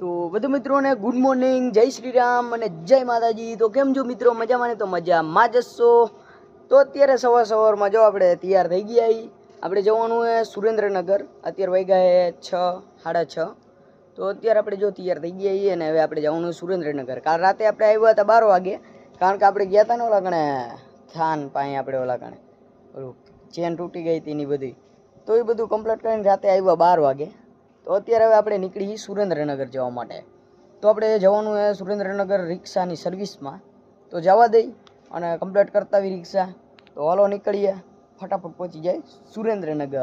તો બધું મિત્રોને ગુડ મોર્નિંગ, જય શ્રી રામ અને જય માતાજી। તો કેમ છો મિત્રો? મજામાં ને? તો મજામાં જ હશો। તો અત્યારે સવારમાં જો આપણે તૈયાર થઈ ગયા। આપણે જવાનું છે સુરેન્દ્રનગર। અત્યારે વાગ્યા છે 6:30। તો અત્યારે આપણે જો તૈયાર થઈ ગયા અને હવે આપણે જવાનું સુરેન્દ્રનગર। કાલ રાતે આપણે આવ્યા હતા 12 વાગે, કારણ કે આપણે ગયા હતા ને ઓલા કણે થાન પાસે, આપણે ઓલા કણે ઓલું ચેન તૂટી ગઈ હતી ની બધી, તો એ બધું કમ્પ્લીટ કરીને રાતે આવ્યા 12 વાગે। તો અત્યારે હવે આપણે નીકળી સુરેન્દ્રનગર જવા માટે। તો આપણે જવાનું છે સુરેન્દ્રનગર રિક્ષાની સર્વિસમાં। તો જવા દઈ અને કમ્પ્લીટ કરતા આવી રિક્ષા। તો હાલો નીકળીએ, ફટાફટ પહોંચી જાય સુરેન્દ્રનગર।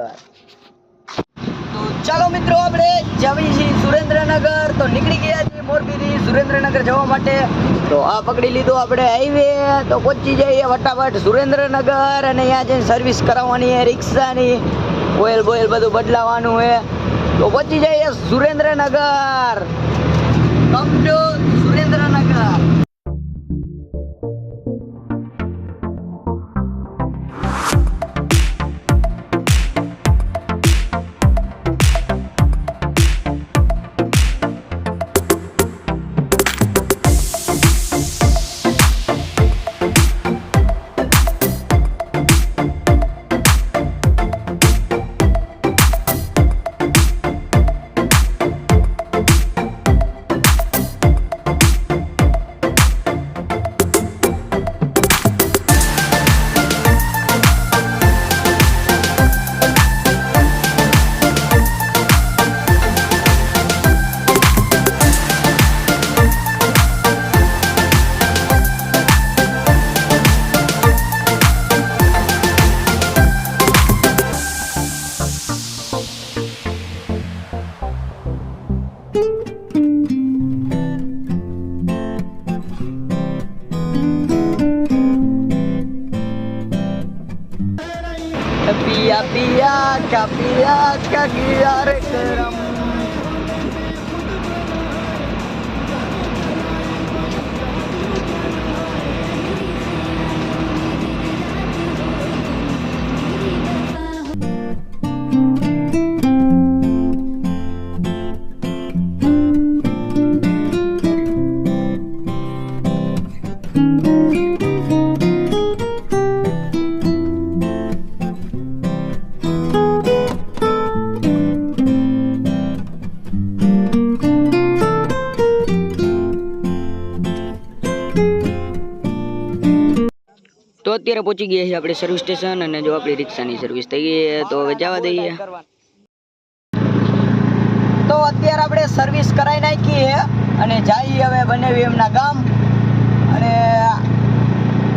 તો ચાલો મિત્રો, આપણે જઈએ છીએ સુરેન્દ્રનગર। તો નીકળી ગયા છીએ મોરબીથી સુરેન્દ્રનગર જવા માટે। તો આ પકડી લીધો આપણે હાઈવે। તો પહોંચી જઈએ ફટાફટ સુરેન્દ્રનગર અને અહીંયા જઈને સર્વિસ કરાવવાની છે રિક્ષાની। ઓઇલ બોઇલ બધું બદલાવાનું છે। તો પહોંચી જઈએ સુરેન્દ્રનગર। Come to Surendranagar. पिया पिया का किया रे करम। તો અત્યારે પહોંચી ગયા છીએ આપણે સર્વિસ સ્ટેશન અને જો આપણી રિક્ષાની સર્વિસ થઈ ગઈ, તો હવે જવા દઈએ। તો અત્યારે આપણે સર્વિસ કરાવી નાખી છે અને જઈએ હવે બનેવી એમના ગામ। અને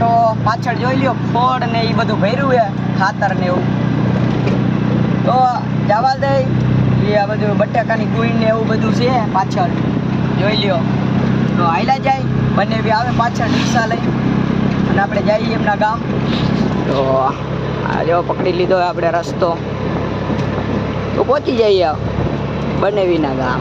તો પાછળ જોઈ લ્યો ફોડ ને એ બધું ભર્યું છે, ખાતર ને એવું। તો જવા દઈ એ આ બધું બટાકાની ગુઈ ને એવું બધું છે પાછળ, જોઈ લ્યો। તો હાઈલા જાય બનેવી આવે પાછળ રિક્ષા લઈ અને આપણે જઈએ એમના ગામ। તો આ જો પકડી લીધો આપણે રસ્તો, તો પહોંચી જઈએ બનેવીના ગામ।